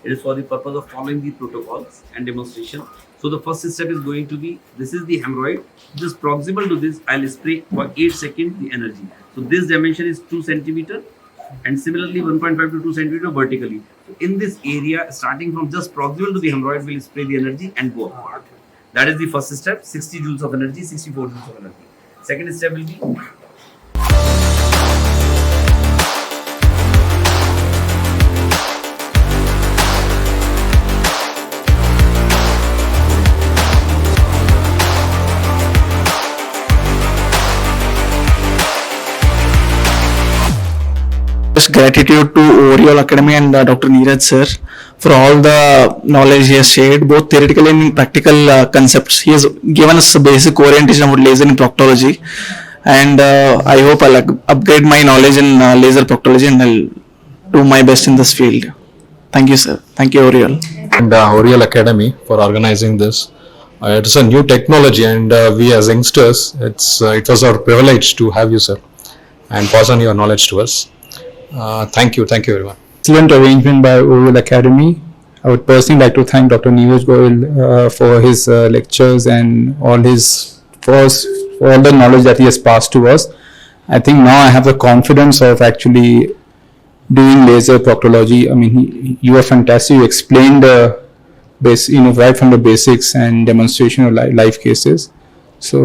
It is for the purpose of following the protocols and demonstration. So the first step is going to be, this is the hemorrhoid. Just proximal to this, I'll spray for 8 seconds the energy. So this dimension is 2 centimeter and similarly 1.5 to 2 centimeter vertically. So in this area, starting from just proximal to the hemorrhoid, we'll spray the energy and go upward. That is the first step, 60 joules of energy, 64 joules of energy. Second step will be gratitude to Oreol Academy and Dr. Neeraj sir for all the knowledge he has shared, both theoretical and practical concepts. He has given us a basic orientation about laser in proctology, and I hope I'll upgrade my knowledge in laser proctology and I'll do my best in this field. Thank you, sir. Thank you, Oreol. And Oreol Academy for organizing this. It is a new technology, and we as youngsters, it was our privilege to have you, sir, and pass on your knowledge to us. Thank you everyone. Excellent arrangement by Oreol Academy. I would personally like to thank Dr. Neeraj Goyal for his lectures and all the knowledge that he has passed to us. I think now I have the confidence of actually doing laser proctology. I mean, you are fantastic. You explained right from the basics and demonstration of live cases. So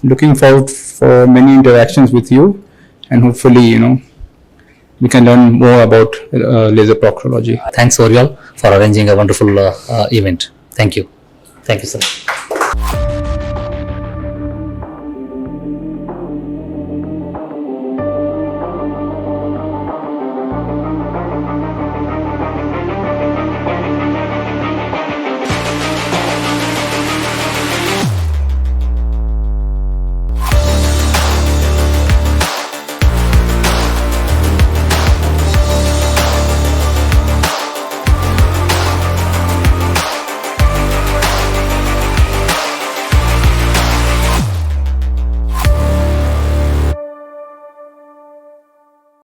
looking forward for many interactions with you, and hopefully, we can learn more about laser proctology. Thanks, Oreol, for arranging a wonderful event. Thank you. Thank you, sir.